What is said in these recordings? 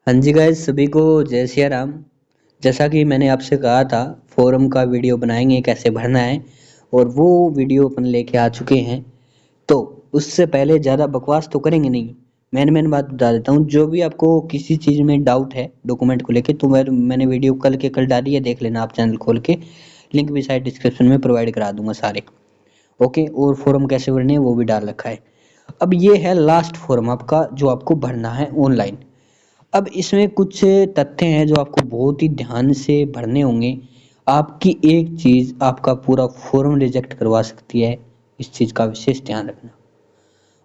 हाँ जी गाइस, सभी को जय सिया राम। जैसा कि मैंने आपसे कहा था, फोरम का वीडियो बनाएंगे कैसे भरना है, और वो वीडियो अपन लेके आ चुके हैं। तो उससे पहले ज़्यादा बकवास तो करेंगे नहीं। मैंने बात बता देता हूँ, जो भी आपको किसी चीज़ में डाउट है डॉक्यूमेंट को लेके, तो मैंने वीडियो कल के कल डाली है, देख लेना आप चैनल खोल के। लिंक भी शायद डिस्क्रिप्शन में प्रोवाइड करा दूंगा सारे। ओके, और फॉर्म कैसे भरने हैं वो भी डाल रखा है। अब ये है लास्ट फॉर्म आपका जो आपको भरना है ऑनलाइन। अब इसमें कुछ तथ्य हैं जो आपको बहुत ही ध्यान से भरने होंगे। आपकी एक चीज़ आपका पूरा फॉर्म रिजेक्ट करवा सकती है, इस चीज़ का विशेष ध्यान रखना।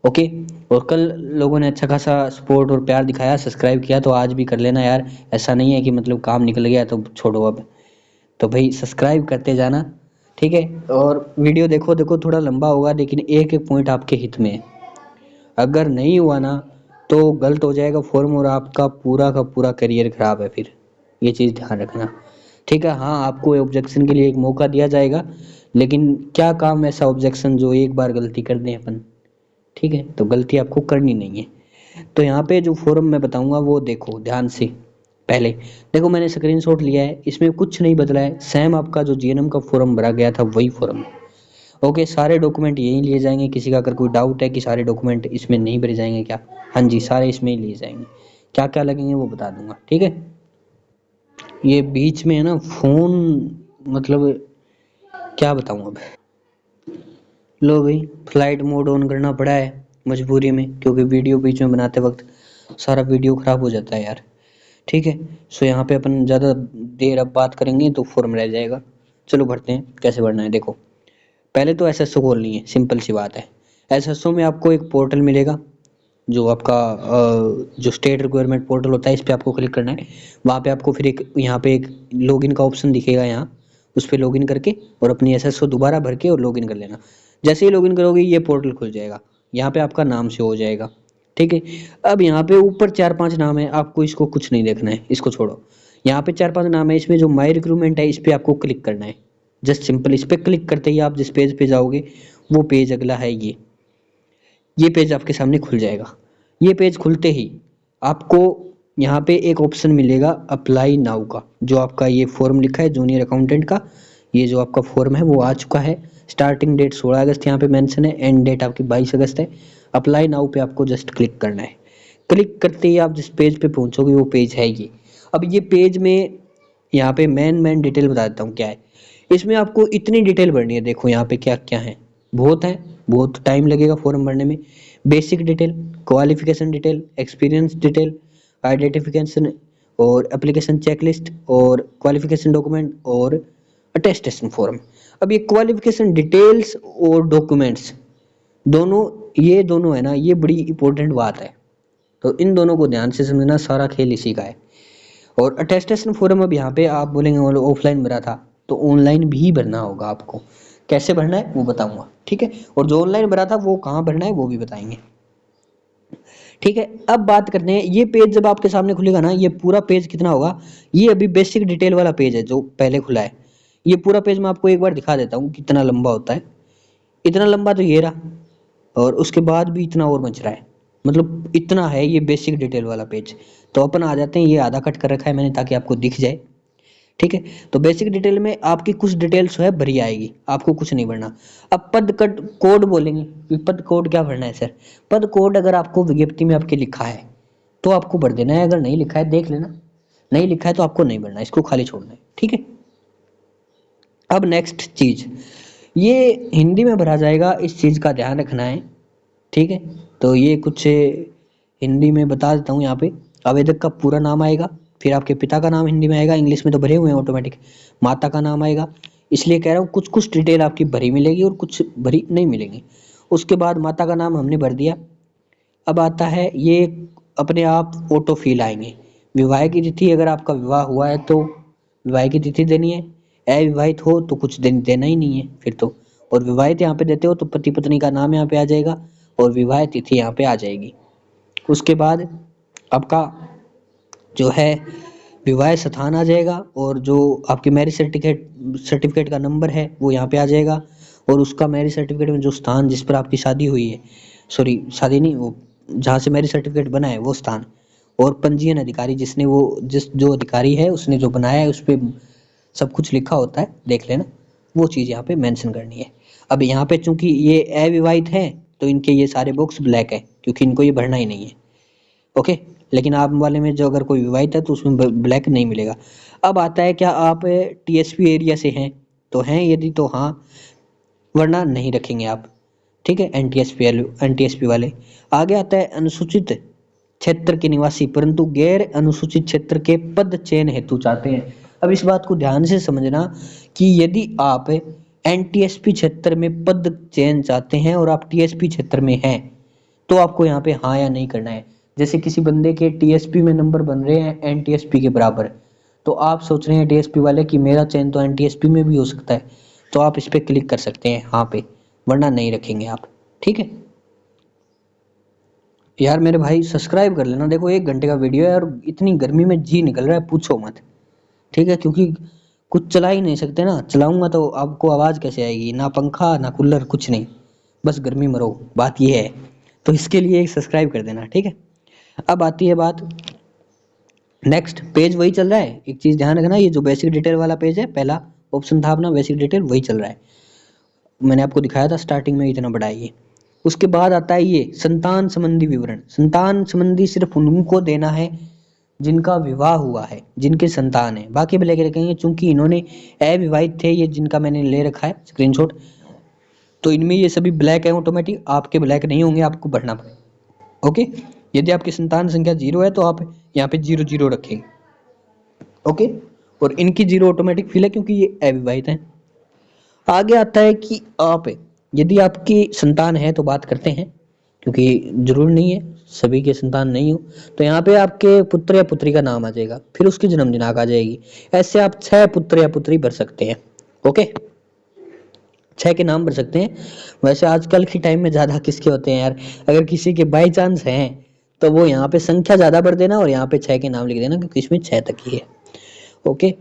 ओके। और कल लोगों ने अच्छा खासा सपोर्ट और प्यार दिखाया, सब्सक्राइब किया, तो आज भी कर लेना यार। ऐसा नहीं है कि मतलब काम निकल गया तो छोड़ो अब। तो भाई सब्सक्राइब करते जाना, ठीक है। और वीडियो देखो देखो, थोड़ा लंबा होगा लेकिन एक एक पॉइंट आपके हित में है। अगर नहीं हुआ ना तो गलत हो जाएगा फॉर्म, और आपका पूरा का पूरा करियर खराब है फिर। ये चीज़ ध्यान रखना, ठीक है। हाँ, आपको ऑब्जेक्शन के लिए एक मौका दिया जाएगा, लेकिन क्या काम ऐसा ऑब्जेक्शन जो एक बार गलती कर दें अपन, ठीक है। तो गलती आपको करनी नहीं है। तो यहाँ पे जो फॉर्म मैं बताऊंगा वो देखो ध्यान से। पहले देखो, मैंने स्क्रीनशॉट लिया है, इसमें कुछ नहीं बदला है, सेम आपका जो जीएनएम का फॉर्म भरा गया था वही फॉर्म है। ओके, सारे डॉक्यूमेंट यहीं लिए जाएंगे। किसी का अगर कोई डाउट है कि सारे डॉक्यूमेंट इसमें नहीं भरे जाएंगे क्या, हाँ जी, सारे इसमें ही लिए जाएंगे। क्या क्या लगेंगे वो बता दूंगा, ठीक है। ये बीच में है ना फोन, मतलब क्या बताऊं अब। लो भाई, फ्लाइट मोड ऑन करना पड़ा है मजबूरी में, क्योंकि वीडियो बीच में बनाते वक्त सारा वीडियो खराब हो जाता है यार, ठीक है। सो यहाँ पे अपन ज़्यादा देर अब बात करेंगे तो फॉर्म रह जाएगा। चलो भरते हैं, कैसे भरना है देखो। पहले तो एसएसओ खोलनी है, सिंपल सी बात है। एसएसओ में आपको एक पोर्टल मिलेगा, जो आपका जो स्टेट रिक्वायरमेंट पोर्टल होता है, इस पे आपको क्लिक करना है। वहाँ पे आपको फिर एक यहाँ पे एक लॉगिन का ऑप्शन दिखेगा यहाँ, उस पर लॉगिन करके और अपनी एसएसओ दोबारा भर के और लॉगिन कर लेना। जैसे ही लॉगिन करोगे ये पोर्टल खुल जाएगा, यहाँ पे आपका नाम से हो जाएगा, ठीक है। अब यहाँ पे ऊपर 4-5 नाम है, आपको इसको कुछ नहीं देखना है, इसको छोड़ो। यहाँ पे 4-5 नाम है, इसमें जो माई रिक्रूटमेंट है इस पे आपको क्लिक करना है। जस्ट सिंपल इस पे क्लिक करते ही आप जिस पेज पे जाओगे वो पेज अगला है ये पेज आपके सामने खुल जाएगा। ये पेज खुलते ही आपको यहाँ पे एक ऑप्शन मिलेगा अप्लाई नाउ का, जो आपका ये फॉर्म लिखा है जूनियर अकाउंटेंट का, ये जो आपका फॉर्म है वो आ चुका है। स्टार्टिंग डेट 16 अगस्त यहाँ पे मेंशन है, एंड डेट आपकी 22 अगस्त है। अप्लाई नाउ पे आपको जस्ट क्लिक करना है। क्लिक करते ही आप जिस पेज पे पहुंचोगे वो पेज है ये। अब ये पेज में यहाँ पे मेन डिटेल बता देता हूँ क्या है। इसमें आपको इतनी डिटेल भरनी है, देखो यहाँ पे क्या क्या है, बहुत है, बहुत टाइम लगेगा फॉर्म भरने में। Basic detail, qualification detail, experience detail, identification और एप्लीकेशन चेकलिस्ट और क्वालिफिकेशन डॉक्यूमेंट और अटेस्टेशन फॉर्म। अब ये क्वालिफिकेशन डिटेल्स और डॉक्यूमेंट्स दोनों, ये दोनों है ना, ये बड़ी इंपॉर्टेंट बात है। तो इन दोनों को ध्यान से समझना, सारा खेल इसी का है। और अटेस्टेशन फॉर्म अब यहाँ पे आप बोलेंगे ऑफलाइन भरा था, तो ऑनलाइन भी भरना होगा आपको। कैसे भरना है वो बताऊंगा, ठीक है। और जो ऑनलाइन भरा था वो कहाँ भरना है वो भी बताएंगे, ठीक है। अब बात करते हैं, ये पेज जब आपके सामने खुलेगा ना, ये पूरा पेज कितना होगा। ये अभी बेसिक डिटेल वाला पेज है जो पहले खुला है। ये पूरा पेज मैं आपको एक बार दिखा देता हूँ कितना लंबा होता है। इतना लंबा तो ये रहा, और उसके बाद भी इतना और बच रहा है, मतलब इतना है ये बेसिक डिटेल वाला पेज। तो अपन आ जाते हैं, ये आधा कट कर रखा है मैंने ताकि आपको दिख जाए, ठीक है। तो बेसिक डिटेल में आपकी कुछ डिटेल्स है भरी आएगी, आपको कुछ नहीं भरना। अब पद कट कोड बोलेंगे कि पद कोड क्या भरना है सर। पद कोड अगर आपको विज्ञप्ति में आपके लिखा है तो आपको भर देना है, अगर नहीं लिखा है देख लेना, नहीं लिखा है तो आपको नहीं भरना, इसको खाली छोड़ना है, ठीक है। अब नेक्स्ट चीज, ये हिंदी में भरा जाएगा, इस चीज का ध्यान रखना है, ठीक है। तो ये कुछ हिंदी में बता देता हूँ यहाँ पे। आवेदक का पूरा नाम आएगा, फिर आपके पिता का नाम हिंदी में आएगा, इंग्लिश में तो भरे हुए हैं ऑटोमेटिक। माता का नाम आएगा, इसलिए कह रहा हूँ कुछ कुछ डिटेल आपकी भरी मिलेगी और कुछ भरी नहीं मिलेगी। उसके बाद माता का नाम हमने भर दिया। अब आता है ये अपने आप ऑटो फिल आएंगे। विवाह की तिथि, अगर आपका विवाह हुआ है तो विवाह की तिथि देनी है। अविवाहित हो तो कुछ दिन देना ही नहीं है फिर तो। और विवाहित यहाँ पे देते हो तो पति पत्नी का नाम यहाँ पे आ जाएगा और विवाह तिथि यहाँ पे आ जाएगी। उसके बाद आपका जो है विवाह स्थान आ जाएगा, और जो आपकी मैरिज सर्टिफिकेट का नंबर है वो यहाँ पे आ जाएगा। और उसका मैरिज सर्टिफिकेट में जो स्थान जिस पर आपकी शादी हुई है, सॉरी शादी नहीं, वो जहाँ से मैरिज सर्टिफिकेट बना है वो स्थान, और पंजीयन अधिकारी जो अधिकारी है उसने जो बनाया है उस पे सब कुछ लिखा होता है, देख लेना, वो चीज़ यहाँ पे मेंशन करनी है। अब यहाँ पे चूंकि ये अविवाहित है तो इनके ये सारे बॉक्स ब्लैक है क्योंकि इनको ये भरना ही नहीं है। ओके, लेकिन आप वाले में जो अगर कोई विवाहित है तो उसमें ब्लैक नहीं मिलेगा। अब आता है क्या आप टीएसपी एरिया से हैं, तो हैं यदि तो हाँ, वरना नहीं रखेंगे आप। ठीक है, एनटीएसपी वाले। आगे आता है अनुसूचित क्षेत्र के निवासी परंतु गैर अनुसूचित क्षेत्र के पद चयन हेतु चाहते हैं। अब इस बात को ध्यान से समझना कि यदि आप एनटीएसपी क्षेत्र में पद चयन चाहते हैं और आप टीएसपी क्षेत्र में हैं तो आपको यहाँ पे हाँ या नहीं करना है। जैसे किसी बंदे के टीएसपी में नंबर बन रहे हैं एनटीएसपी के बराबर, तो आप सोच रहे हैं टीएसपी वाले कि मेरा चयन तो एनटीएसपी में भी हो सकता है, तो आप इस पे क्लिक कर सकते हैं हाँ पे, वरना नहीं रखेंगे आप। ठीक है यार मेरे भाई, सब्सक्राइब कर लेना। देखो 1 घंटे का वीडियो है और इतनी गर्मी में जी निकल रहा है, पूछो मत। ठीक है, क्योंकि कुछ चला ही नहीं सकते ना, चलाऊंगा तो आपको आवाज़ कैसे आएगी, ना पंखा ना कूलर कुछ नहीं, बस गर्मी मरो, बात ये है। तो इसके लिए एक सब्सक्राइब कर देना। ठीक है, अब आती है बात नेक्स्ट, पेज वही चल रहा है। एक चीज़ ध्यान रखना, ये जो बेसिक डिटेल वाला पेज है, पहला ऑप्शन था अपना बेसिक डिटेल, वही चल रहा है। मैंने आपको दिखाया था स्टार्टिंग में, इतना बड़ा है ये। उसके बाद आता है ये संतान संबंधी विवरण। संतान संबंधी सिर्फ उनको देना है जिनका विवाह हुआ है, जिनके संतान है, बाकी भी लेके रखेंगे। चूंकि इन्होंने अविवाहित थे, ये जिनका मैंने ले रखा है स्क्रीनशॉट, तो इनमें ये सभी ब्लैक है ऑटोमेटिक, आपके ब्लैक नहीं होंगे, आपको भरना पड़ेगा। ओके, यदि आपकी संतान संख्या 0 है तो आप यहाँ पे 0 0 रखेंगे। ओके, और इनकी 0 ऑटोमेटिक फिल है क्योंकि ये अविवाहित है। आगे आता है कि आप यदि आपकी संतान है तो बात करते हैं, क्योंकि जरूर नहीं है सभी के संतान नहीं हो, तो यहाँ पे आपके पुत्र या पुत्री का नाम आ जाएगा, फिर उसकी जन्म दिनांक आ जाएगी। ऐसे आप 6 पुत्र या पुत्री भर सकते हैं। ओके, 6 के नाम भर सकते हैं। वैसे आजकल के टाइम में ज्यादा किसके होते हैं यार, अगर किसी के बाई चांस हैं तो वो यहाँ पे संख्या ज्यादा भर देना और यहाँ पे 6 के नाम लिख देना, क्योंकि इसमें 6 तक ही है। ओके,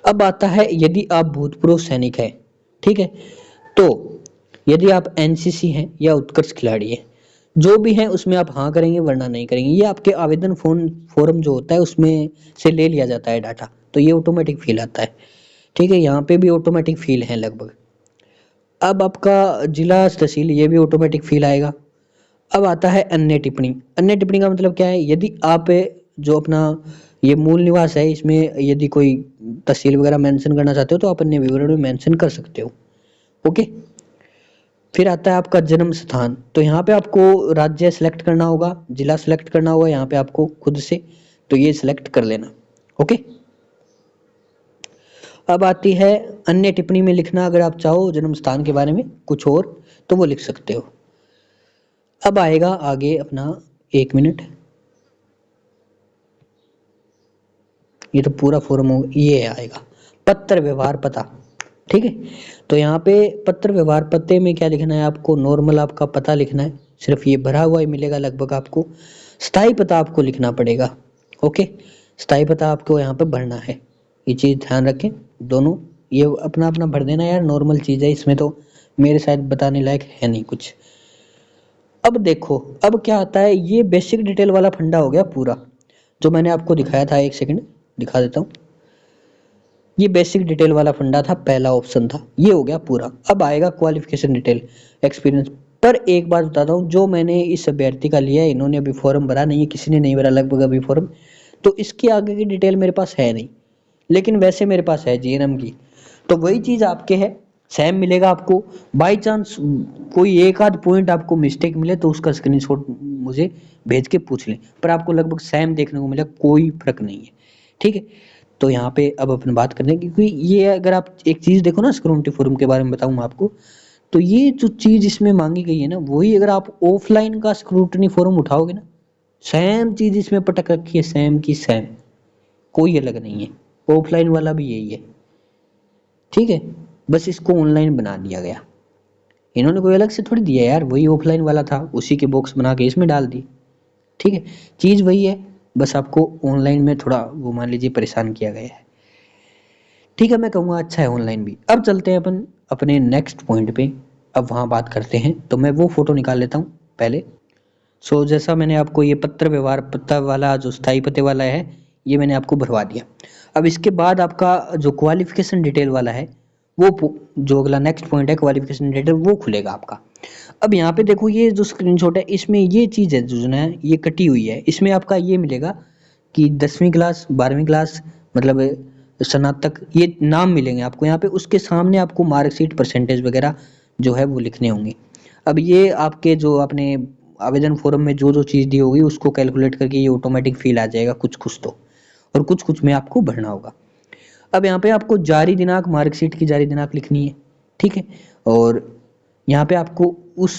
अब आता है यदि आप भूतपूर्व सैनिक है, ठीक है, तो यदि आप एनसीसी हैं या उत्कर्ष खिलाड़ी हैं, जो भी है उसमें आप हाँ करेंगे, वरना नहीं करेंगे। ये आपके आवेदन फॉर्म जो होता है उसमें से ले लिया जाता है डाटा, तो ये ऑटोमेटिक फील आता है। ठीक है, यहाँ पे भी ऑटोमेटिक फील है लगभग। अब आपका जिला तहसील, ये भी ऑटोमेटिक फील आएगा। अब आता है अन्य टिप्पणी। अन्य टिप्पणी का मतलब क्या है, यदि आप जो अपना ये मूल निवास है इसमें यदि कोई तहसील वगैरह मेंशन करना चाहते हो तो आप अन्य विवरण में मेंशन कर सकते हो। ओके, फिर आता है आपका जन्म स्थान। तो यहाँ पे आपको राज्य सेलेक्ट करना होगा, जिला सेलेक्ट करना होगा यहाँ पे आपको खुद से, तो ये सिलेक्ट कर लेना। ओके, अब आती है अन्य टिप्पणी में लिखना, अगर आप चाहो जन्म स्थान के बारे में कुछ और तो वो लिख सकते हो। अब आएगा आगे अपना, 1 मिनट, ये तो पूरा फॉर्म हो, ये आएगा पत्र व्यवहार पता। ठीक है, तो यहाँ पे पत्र व्यवहार पते में क्या लिखना है आपको, नॉर्मल आपका पता लिखना है, सिर्फ ये भरा हुआ ही मिलेगा लगभग आपको। स्थायी पता आपको लिखना पड़ेगा। ओके, स्थायी पता आपको यहाँ पे भरना है, ये चीज़ ध्यान रखें दोनों। ये अपना अपना भर देना यार, नॉर्मल चीज़ है, इसमें तो मेरे शायद बताने लायक है नहीं कुछ। अब देखो, अब क्या आता है, ये बेसिक डिटेल वाला फंडा हो गया पूरा, जो मैंने आपको दिखाया था। 1 सेकंड दिखा देता हूँ, ये बेसिक डिटेल वाला फंडा था, पहला ऑप्शन था, ये हो गया पूरा। अब आएगा क्वालिफिकेशन डिटेल, एक्सपीरियंस। पर एक बात बताता हूँ, जो मैंने इस अभ्यर्थी का लिया है, इन्होंने अभी फॉर्म भरा नहीं है, किसी ने नहीं भरा लगभग अभी फॉर्म, तो इसकी आगे की डिटेल मेरे पास है नहीं, लेकिन वैसे मेरे पास है जीएनएम की। तो वही चीज़ आपके है, सेम मिलेगा आपको। बाई चांस कोई एक आध पॉइंट आपको मिस्टेक मिले तो उसका स्क्रीनशॉट मुझे भेज के पूछ लें, पर आपको लगभग सेम देखने को मिलेगा, कोई फर्क नहीं है। ठीक है, तो यहाँ पे अब अपन बात करते हैं, क्योंकि ये अगर आप एक चीज़ देखो ना, स्क्रूटनी फॉर्म के बारे में बताऊँ मैं आपको, तो ये जो चीज़ इसमें मांगी गई है ना, वही अगर आप ऑफलाइन का स्क्रूटनी फॉर्म उठाओगे ना, सेम चीज़ इसमें पटक रखी है, सेम की सेम, कोई अलग नहीं है। ऑफलाइन वाला भी यही है। ठीक है, बस इसको ऑनलाइन बना दिया गया, इन्होंने कोई अलग से थोड़ी दिया यार, वही ऑफलाइन वाला था उसी के बॉक्स बना के इसमें डाल दी। ठीक है, चीज़ वही है, बस आपको ऑनलाइन में थोड़ा वो मान लीजिए परेशान किया गया है। ठीक है, मैं कहूँगा अच्छा है ऑनलाइन भी। अब चलते हैं अपन अपने नेक्स्ट पॉइंट पे, अब वहाँ बात करते हैं। तो मैं वो फोटो निकाल लेता हूँ पहले, सो जैसा मैंने आपको ये पत्र व्यवहार पत्ता वाला जो स्थायी पते वाला है ये मैंने आपको भरवा दिया। अब इसके बाद आपका जो क्वालिफिकेशन डिटेल वाला है जो अगला नेक्स्ट पॉइंट है क्वालिफिकेशन डिटेल वो खुलेगा आपका। अब यहाँ पे देखो ये जो स्क्रीनशॉट है इसमें ये चीज़ है जो है ये कटी हुई है, इसमें आपका ये मिलेगा कि 10वीं क्लास 12वीं क्लास मतलब स्नातक ये नाम मिलेंगे आपको यहाँ पे, उसके सामने आपको मार्कशीट परसेंटेज वगैरह जो है वो लिखने होंगे। अब ये आपके जो आपने आवेदन फॉर्म में जो जो चीज़ दी होगी उसको कैलकुलेट करके ये ऑटोमेटिक फिल आ जाएगा कुछ कुछ तो, और कुछ कुछ में आपको भरना होगा। अब यहाँ पे आपको जारी दिनांक मार्कशीट की जारी दिनांक लिखनी है, ठीक है, और यहाँ पे आपको उस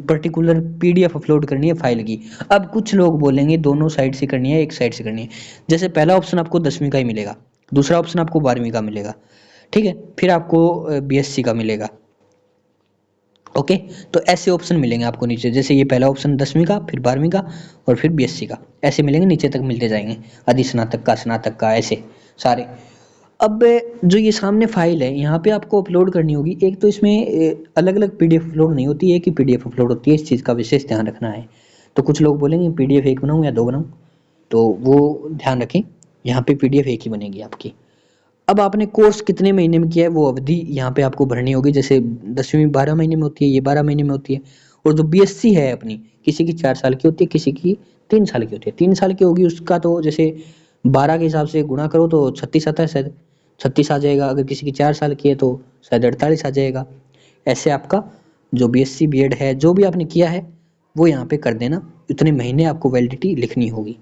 पर्टिकुलर पीडीएफ अपलोड करनी है फाइल की। अब कुछ लोग बोलेंगे दोनों साइड से करनी है एक साइड से करनी है, जैसे पहला ऑप्शन आपको 10वीं का ही मिलेगा, दूसरा ऑप्शन आपको 12वीं का मिलेगा, ठीक है, फिर आपको बीएससी का मिलेगा। ओके, तो ऐसे ऑप्शन मिलेंगे आपको नीचे, जैसे ये पहला ऑप्शन 10वीं का, फिर 12वीं का और फिर बीएससी का, ऐसे मिलेंगे नीचे तक मिलते जाएंगे, स्नातक का ऐसे सारे। अब जो ये सामने फाइल है यहाँ पे आपको अपलोड करनी होगी, एक तो इसमें अलग अलग पीडीएफ अपलोड नहीं होती है, एक ही पीडीएफ अपलोड होती है, इस चीज़ का विशेष ध्यान रखना है। तो कुछ लोग बोलेंगे पीडीएफ एक बनाऊँ या दो बनाऊँ, तो वो ध्यान रखें, यहाँ पे पीडीएफ एक ही बनेगी आपकी। अब आपने कोर्स कितने महीने में किया है वो अवधि यहाँ पे आपको भरनी होगी, जैसे 10वीं 12 महीने में होती है, ये 12 महीने में होती है। और जो बीएससी है अपनी, किसी की 4 साल की होती है, किसी की 3 साल की होती है। 3 साल की होगी उसका तो जैसे 12 के हिसाब से गुणा करो तो 36 आता है, शायद 36 आ जाएगा। अगर किसी की 4 साल की है तो शायद 48 आ जाएगा। ऐसे आपका जो बीएससी बीएड है जो भी आपने किया है वो यहाँ पे कर देना, इतने महीने आपको वैलिडिटी लिखनी होगी।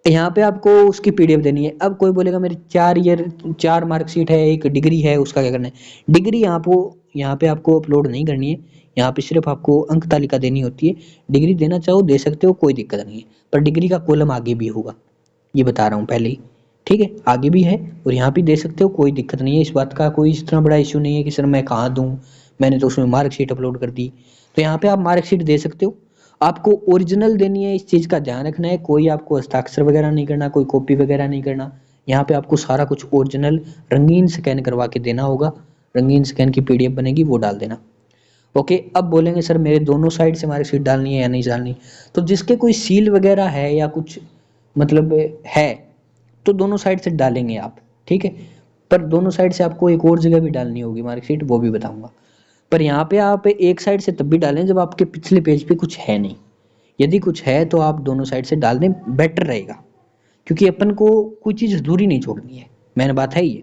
यहाँ पे आपको उसकी पीडीएफ देनी है। अब कोई बोलेगा मेरी 4 मार्कशीट है, एक डिग्री है, उसका क्या करना है? डिग्री यहाँ पे आपको अपलोड नहीं करनी है, यहाँ पे सिर्फ आपको अंक तालिका देनी होती है। डिग्री देना चाहो दे सकते हो, कोई दिक्कत नहीं है, पर डिग्री का कॉलम आगे भी होगा, ये बता रहा हूँ पहले ही, ठीक है, आगे भी है और यहाँ भी दे सकते हो, कोई दिक्कत नहीं है। इस बात का कोई इतना बड़ा इशू नहीं है कि सर मैं कहाँ दूँ, मैंने तो उसमें मार्कशीट अपलोड कर दी। तो यहाँ पे आप मार्कशीट दे सकते हो, आपको ओरिजिनल देनी है, इस चीज़ का ध्यान रखना है। कोई आपको हस्ताक्षर वगैरह नहीं करना, कोई कॉपी वगैरह नहीं करना। यहाँ पे आपको सारा कुछ ओरिजिनल रंगीन स्कैन करवा के देना होगा, रंगीन स्कैन की पीडीएफ बनेगी वो डाल देना। ओके, अब बोलेंगे सर मेरे दोनों साइड से मार्कशीट डालनी है या नहीं डालनी, तो जिसके कोई सील वगैरह है या कुछ मतलब है तो दोनों साइड से डालेंगे आप, ठीक है, पर दोनों साइड से आपको एक और जगह भी डालनी होगी मार्कशीट, वो भी बताऊंगा। पर यहाँ पे आप एक साइड से तब भी डालें जब आपके पिछले पेज पे कुछ है नहीं, यदि कुछ है तो आप दोनों साइड से डाल दें, बेटर रहेगा, क्योंकि अपन को कोई चीज़ अधूरी नहीं छोड़नी है, मैंने बात है ये।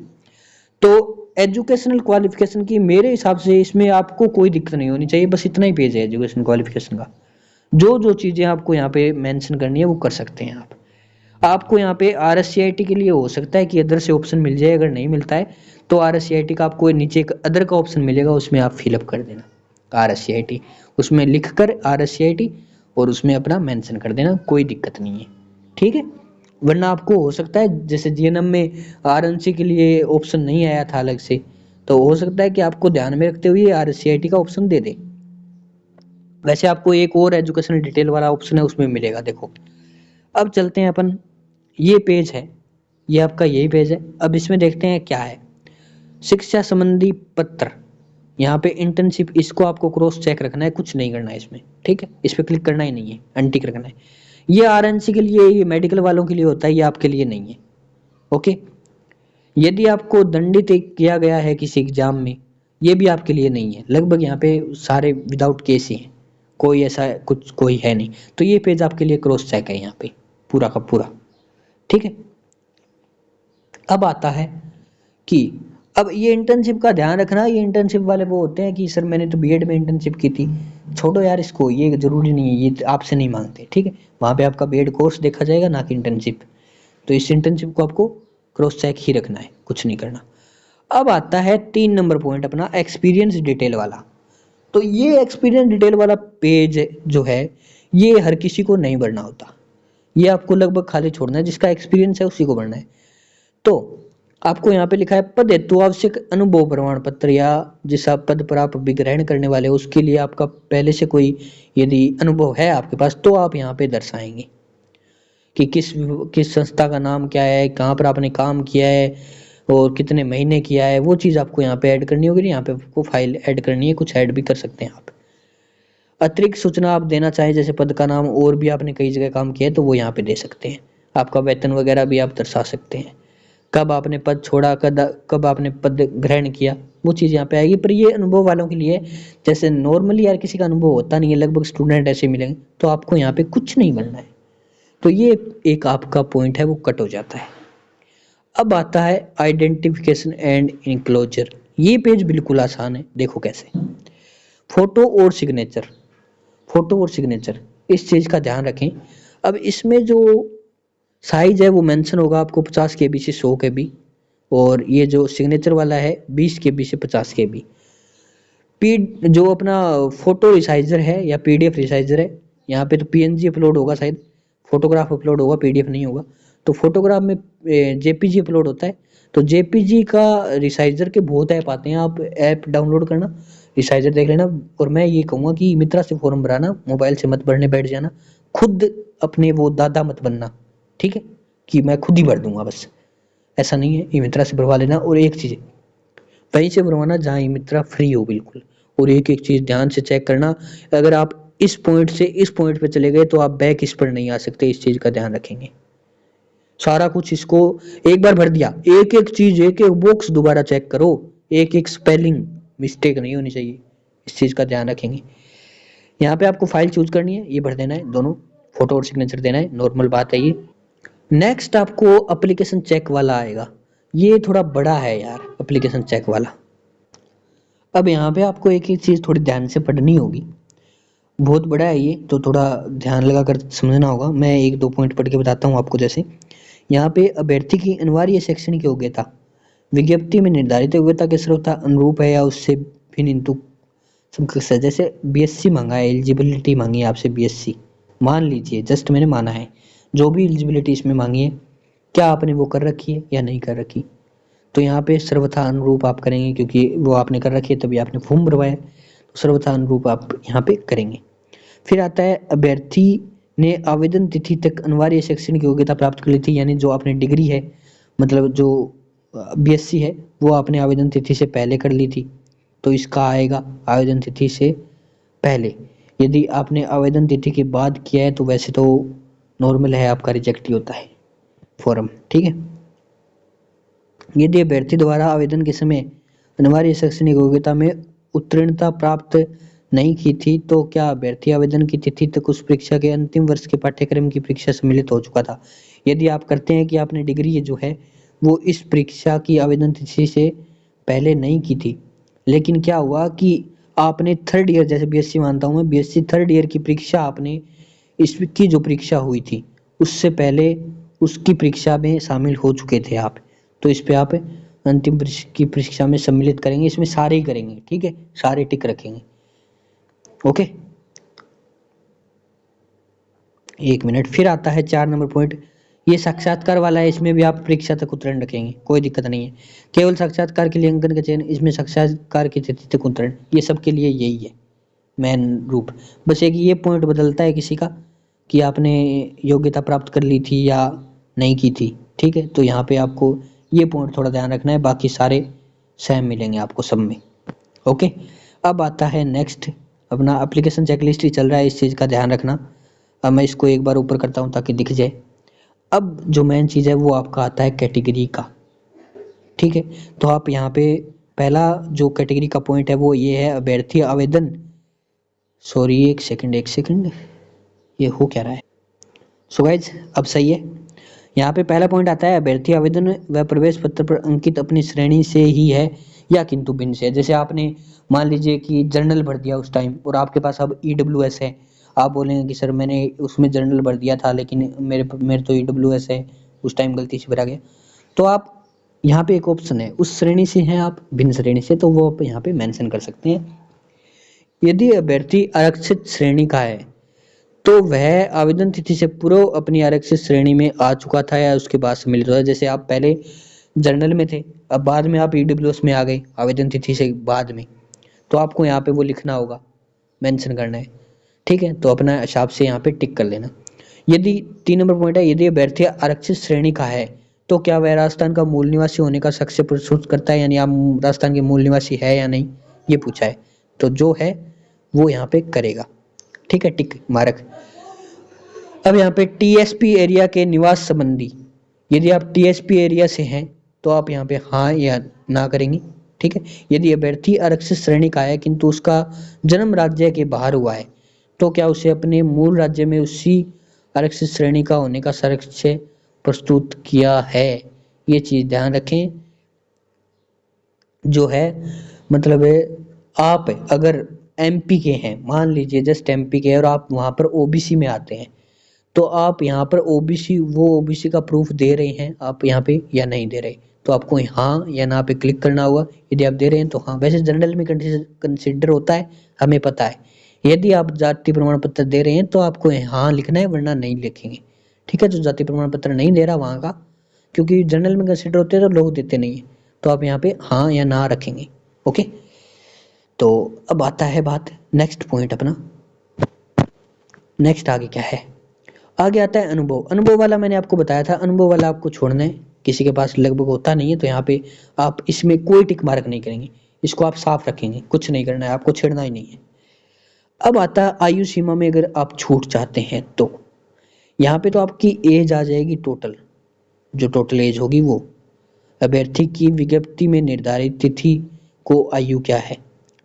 तो एजुकेशनल क्वालिफिकेशन की मेरे हिसाब से इसमें आपको कोई दिक्कत नहीं होनी चाहिए, बस इतना ही पेज है एजुकेशन क्वालिफिकेशन का। जो जो चीज़ें आपको यहाँ पे मेंशन करनी है वो कर सकते हैं आप। आपको यहाँ पे RSCIT के लिए हो सकता है कि अदर से ऑप्शन मिल जाए, अगर नहीं मिलता है तो RSCIT का आपको नीचे एक अदर का ऑप्शन मिलेगा, उसमें आप फिलअप कर देना RSCIT, उसमें लिख कर RSCIT और उसमें अपना मेंशन कर देना, कोई दिक्कत नहीं है, ठीक है। वरना आपको हो सकता है जैसे जीएनएम में RNC के लिए ऑप्शन नहीं आया था अलग से, तो हो सकता है कि आपको ध्यान में रखते हुए RSCIT का ऑप्शन दे दे। वैसे आपको एक और एजुकेशनल डिटेल वाला ऑप्शन है उसमें मिलेगा, देखो। अब चलते हैं अपन, ये पेज है, ये आपका यही पेज है। अब इसमें देखते हैं क्या है, शिक्षा संबंधी पत्र, यहाँ पे इंटर्नशिप, इसको आपको क्रॉस चेक रखना है, कुछ नहीं करना है इसमें, ठीक है, इस पर क्लिक करना ही नहीं है, अनटिक रखना है। ये RNC के लिए, ये मेडिकल वालों के लिए होता है, ये आपके लिए नहीं है। ओके, यदि आपको दंडित किया गया है किसी एग्जाम में, ये भी आपके लिए नहीं है। लगभग यहाँ पे सारे विदाउट केस ही हैं, कोई ऐसा कुछ कोई है नहीं, तो ये पेज आपके लिए क्रॉस चेक है यहाँ पे पूरा का पूरा, ठीक है। अब आता है कि अब ये इंटर्नशिप का ध्यान रखना, ये इंटर्नशिप वाले वो होते हैं कि सर मैंने तो बीएड में इंटर्नशिप की थी, छोड़ो यार इसको, ये जरूरी नहीं है, ये आपसे नहीं मांगते, ठीक है। वहाँ पे आपका बीएड कोर्स देखा जाएगा ना कि इंटर्नशिप, तो इस इंटर्नशिप को आपको क्रॉस चेक ही रखना है, कुछ नहीं करना। अब आता है 3 नंबर पॉइंट अपना, एक्सपीरियंस डिटेल वाला। तो ये एक्सपीरियंस डिटेल वाला पेज जो है ये हर किसी को नहीं भरना होता, ये आपको लगभग खाली छोड़ना है, जिसका एक्सपीरियंस है उसी को भरना है। तो आपको यहाँ पे लिखा है पद हेतु आवश्यक अनुभव प्रमाण पत्र, या जिस आप पद पर आप अभिग्रहण करने वाले हो उसके लिए आपका पहले से कोई यदि अनुभव है आपके पास, तो आप यहाँ पे दर्शाएंगे कि किस संस्था का नाम क्या है, कहाँ पर आपने काम किया है और कितने महीने किया है, वो चीज़ आपको यहाँ पे ऐड करनी होगी। यहाँ पे आपको फाइल ऐड करनी है, कुछ ऐड भी कर सकते हैं आप। अतिरिक्त सूचना आप देना चाहें जैसे पद का नाम और भी आपने कई जगह काम किया है तो वो यहाँ पे दे सकते हैं। आपका वेतन वगैरह भी आप दर्शा सकते हैं। कब आपने पद छोड़ा, कब आपने पद ग्रहण किया, वो चीज़ यहाँ पे आएगी। पर ये अनुभव वालों के लिए, जैसे नॉर्मली यार किसी का अनुभव होता नहीं है, लगभग स्टूडेंट ऐसे मिलेंगे, तो आपको यहाँ पे कुछ नहीं मिलना है। तो ये एक आपका पॉइंट है वो कट हो जाता है। अब आता है आइडेंटिफिकेशन एंड इनक्लोजर। ये पेज बिल्कुल आसान है, देखो कैसे। फोटो और सिग्नेचर, फोटो और सिग्नेचर इस चीज़ का ध्यान रखें। अब इसमें जो साइज है वो मेंशन होगा आपको 50 KB से 100 KB, और ये जो सिग्नेचर वाला है 20 KB से 50 KB। पी जो अपना फोटो रिसाइजर है या PDF रिसाइजर है, यहाँ पे तो PNG अपलोड होगा शायद, फोटोग्राफ अपलोड होगा, PDF नहीं होगा। तो फोटोग्राफ में JPG अपलोड होता है। तो JPG का रिसाइजर के बहुत ऐप आते हैं, आप ऐप डाउनलोड करना, रिसाइजर देख लेना। और मैं ये कहूँगा कि मित्रा से फॉर्म भराना, मोबाइल से मत भरने बैठ जाना, खुद अपने वो दादा मत बनना, ठीक है, कि मैं खुद ही भर दूंगा बस, ऐसा नहीं है। ई मित्रा से भरवा लेना। और एक चीज़, वहीं से भरवाना जहाँ ई मित्रा फ्री हो बिल्कुल। और एक एक चीज़ ध्यान से चेक करना, अगर आप इस पॉइंट से इस पॉइंट पे चले गए तो आप बैक इस पर नहीं आ सकते, इस चीज़ का ध्यान रखेंगे। सारा कुछ इसको एक बार भर दिया, एक एक चीज़, एक एक बॉक्स दोबारा चेक करो, एक एक स्पेलिंग मिस्टेक नहीं होनी चाहिए, इस चीज़ का ध्यान रखेंगे। यहाँ पे आपको फाइल चूज करनी है, ये भर देना है, दोनों फोटो और सिग्नेचर देना है, नॉर्मल बात है ये। नेक्स्ट आपको एप्लीकेशन चेक वाला आएगा, ये थोड़ा बड़ा है यार एप्लीकेशन चेक वाला। अब यहाँ पे आपको एक एक चीज़ थोड़ी ध्यान से पढ़नी होगी, बहुत बड़ा है ये, तो थोड़ा ध्यान लगा कर समझना होगा। मैं एक दो पॉइंट पढ़ के बताता हूँ आपको। जैसे यहाँ पे अभ्यर्थी की अनिवार्य शैक्षणिक योग्यता विज्ञप्ति में निर्धारित योग्यता के स्रोत अनुरूप है या उससे भिन्न इंतु समकक्ष है। जैसे BSc मांगा है, एलिजिबिलिटी मांगी है आपसे BSc, मान लीजिए, जस्ट मैंने माना है, जो भी एलिजिबिलिटी इसमें मांगी है, क्या आपने वो कर रखी है या नहीं कर रखी। तो यहाँ पे सर्वथा अनुरूप आप करेंगे, क्योंकि वो आपने कर रखी है तभी आपने फॉर्म भरवाया, तो सर्वथा अनुरूप आप यहाँ पे करेंगे। फिर आता है अभ्यर्थी ने आवेदन तिथि तक अनिवार्य शैक्षणिक योग्यता प्राप्त कर ली थी, यानी जो आपने डिग्री है, मतलब जो BSc है, वो आपने आवेदन तिथि से पहले कर ली थी, तो इसका आएगा आवेदन तिथि से पहले। यदि आपने आवेदन तिथि के बाद किया है तो वैसे तो नॉर्मल है, आपका रिजेक्ट ही होता है फॉर्म, ठीक है। यदि अभ्यर्थी द्वारा आवेदन के समय अनिवार्य शैक्षणिक योग्यता में उत्तीर्णता प्राप्त नहीं की थी तो क्या अभ्यर्थी आवेदन की तिथि तक उस परीक्षा के अंतिम वर्ष के पाठ्यक्रम की परीक्षा सम्मिलित हो चुका था। यदि आप करते हैं कि आपने डिग्री जो है वो इस परीक्षा की आवेदन तिथि से पहले नहीं की थी, लेकिन क्या हुआ कि आपने थर्ड ईयर, जैसे BSc मानता हूँ मैं, BSc थर्ड ईयर की परीक्षा आपने, इसकी जो परीक्षा हुई थी उससे पहले उसकी परीक्षा में शामिल हो चुके थे आप, तो इस पे आप अंतिम की परीक्षा में सम्मिलित करेंगे। इसमें सारे ही करेंगे, ठीक है, सारे टिक रखेंगे। ओके, एक मिनट। फिर आता है 4 नंबर पॉइंट, ये साक्षात्कार वाला है, इसमें भी आप परीक्षा तक उत्तीर्ण रखेंगे, कोई दिक्कत नहीं है। केवल साक्षात्कार के लिए अंकन का चयन, इसमें साक्षात्कार की तिथि तक उत्तीर्ण, ये सबके लिए यही है मेन रूप। बस एक ये पॉइंट बदलता है किसी का कि आपने योग्यता प्राप्त कर ली थी या नहीं की थी, ठीक है। तो यहाँ पे आपको ये पॉइंट थोड़ा ध्यान रखना है, बाकी सारे सेम मिलेंगे आपको सब में। ओके, अब आता है नेक्स्ट, अपना एप्लीकेशन चेकलिस्ट ही चल रहा है, इस चीज़ का ध्यान रखना। अब मैं इसको एक बार ऊपर करता हूँ ताकि दिख जाए। अब जो मेन चीज़ है वो आपका आता है कैटेगरी का, ठीक है। तो आप यहाँ पे पहला जो कैटेगरी का पॉइंट है वो ये है, अभ्यर्थी आवेदन, सॉरी एक सेकंड, ये हो क्या रहा है। सो गाइज अब सही है। यहाँ पे पहला पॉइंट आता है, अभ्यर्थी आवेदन व प्रवेश पत्र पर अंकित अपनी श्रेणी से ही है या किंतु भिन्न से है। जैसे आपने मान लीजिए कि जर्नल भर दिया उस टाइम और आपके पास अब EWS है, आप बोलेंगे कि सर मैंने उसमें जर्नल भर दिया था लेकिन मेरे तो EWS है, उस टाइम गलती से भरा गया। तो आप यहाँ पे एक ऑप्शन है, उस श्रेणी से हैं आप भिन्न श्रेणी से, तो वो आप यहाँ पे मेंशन कर सकते हैं। यदि अभ्यर्थी आरक्षित श्रेणी का है तो वह आवेदन तिथि से पूर्व अपनी आरक्षित श्रेणी में आ चुका था या उसके बाद सम्मिलित हुआ। जैसे आप पहले जर्नल में थे, अब बाद में आप EWS में आ गए आवेदन तिथि से बाद में, तो आपको यहाँ पे वो लिखना होगा, मेंशन करना है, ठीक है। तो अपना हिसाब से यहाँ पे टिक कर लेना। यदि 3 नंबर पॉइंट है, यदि अभ्यर्थी आरक्षित श्रेणी का है तो क्या वह राजस्थान का मूल निवासी होने का शख्स प्रस्तुत करता है, यानी आप राजस्थान के मूल निवासी है या नहीं, ये पूछा है। तो जो है वो यहाँ पे करेगा, ठीक है, टिक मार्क। अब यहाँ पे टीएसपी एरिया के निवास संबंधी, यदि आप टीएसपी एरिया से हैं तो आप यहाँ पे हाँ या ना करेंगे। ठीक है, यदि अभ्यर्थी आरक्षित श्रेणी का है किंतु उसका जन्म राज्य के बाहर हुआ है तो क्या उसे अपने मूल राज्य में उसी आरक्षित श्रेणी का होने का साक्ष्य प्रस्तुत किया है। ये चीज ध्यान रखें। जो है मतलब आप अगर एमपी के हैं, मान लीजिए जस्ट एमपी के हैं और आप वहां पर ओबीसी में आते हैं तो आप यहाँ पर ओबीसी, वो ओबीसी का प्रूफ दे रहे हैं आप यहाँ पे या नहीं दे रहे, तो आपको हाँ या ना पे क्लिक करना होगा। यदि आप दे रहे हैं तो हाँ, वैसे जनरल में कंसिडर होता है, हमें पता है। यदि आप जाति प्रमाण पत्र दे रहे हैं तो आपको हाँ लिखना है, वरना नहीं लिखेंगे। ठीक है, जो जाति प्रमाण पत्र नहीं दे रहा वहाँ का, क्योंकि जनरल में कंसिडर होते हैं तो लोग देते नहीं है, तो आप यहाँ पे हाँ या ना रखेंगे। ओके, तो अब आता है बात नेक्स्ट पॉइंट अपना। नेक्स्ट आगे क्या है, आगे आता है अनुभव। अनुभव वाला मैंने आपको बताया था, अनुभव वाला आपको छोड़ना है, किसी के पास लगभग होता नहीं है, तो यहाँ पे आप इसमें कोई टिक मार्क नहीं करेंगे, इसको आप साफ रखेंगे, कुछ नहीं करना है आपको, छेड़ना ही नहीं है। अब आता है आयु सीमा में अगर आप छूट चाहते हैं तो यहाँ पे तो आपकी एज आ जाएगी टोटल, जो टोटल एज होगी वो अभ्यर्थी की विज्ञप्ति में निर्धारित तिथि को आयु क्या है।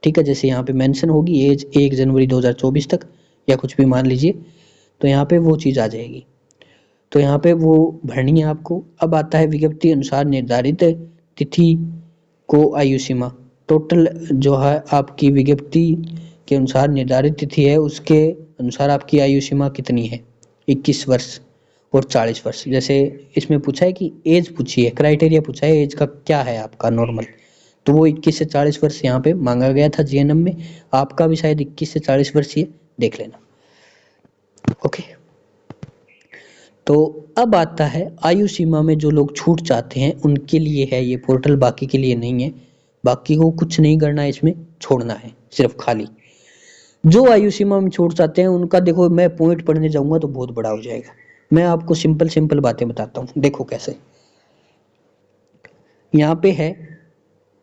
ठीक है, जैसे यहाँ पे मेंशन होगी एज 1 जनवरी 2024 तक या कुछ भी मान लीजिए, तो यहाँ पे वो चीज़ आ जाएगी, तो यहाँ पे वो भरनी है आपको। अब आता है विज्ञप्ति अनुसार निर्धारित तिथि को आयु सीमा, टोटल जो है आपकी विज्ञप्ति के अनुसार निर्धारित तिथि है उसके अनुसार आपकी आयु सीमा कितनी है, 21 वर्ष और 40 वर्ष। जैसे इसमें पूछा है कि एज पूछी है, क्राइटेरिया पूछा है एज का क्या है आपका नॉर्मल, तो वो 21 से 40 वर्ष यहाँ पे मांगा गया था जीएनएम में, आपका भी शायद 21 से 40 वर्ष ही है, देख लेना। ओके, तो अब आता है आयु सीमा में जो लोग छूट चाहते हैं उनके लिए है ये पोर्टल, बाकी के लिए नहीं है। बाकी को कुछ नहीं करना है, इसमें छोड़ना है सिर्फ खाली। जो आयु सीमा में छूट चाहते हैं उनका देखो, मैं पॉइंट पढ़ने जाऊंगा तो बहुत बड़ा हो जाएगा, मैं आपको सिंपल सिंपल बातें बताता हूँ। देखो कैसे, यहाँ पे है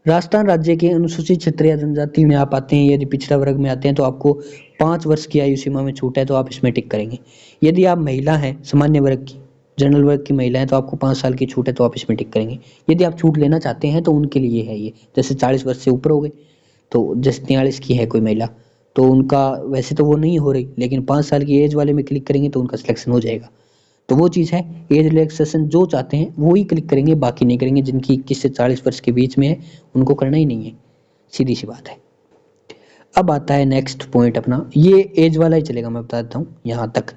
राजस्थान राज्य के अनुसूचित क्षेत्र या जनजाति में आप आते हैं, यदि पिछड़ा वर्ग में आते हैं तो आपको 5 वर्ष की आयु सीमा में छूट है, तो आप इसमें टिक करेंगे। यदि आप महिला हैं, सामान्य वर्ग की, जनरल वर्ग की महिला है, तो आपको 5 साल की छूट है, तो आप इसमें टिक करेंगे। यदि आप छूट लेना चाहते हैं तो उनके लिए है ये, जैसे 40 वर्ष से ऊपर हो गए, तो जैसे 43 की है कोई महिला, तो उनका वैसे तो वो नहीं हो रही, लेकिन 5 साल की एज वाले में क्लिक करेंगे तो उनका सिलेक्शन हो जाएगा। तो वो चीज़ है, एज रिलैक्सेशन जो चाहते हैं वो ही क्लिक करेंगे, बाकी नहीं करेंगे। जिनकी 21 से 40 वर्ष के बीच में है उनको करना ही नहीं है, सीधी सी बात है। अब आता है नेक्स्ट पॉइंट अपना, ये एज वाला ही चलेगा, मैं बता देता हूँ। यहाँ तक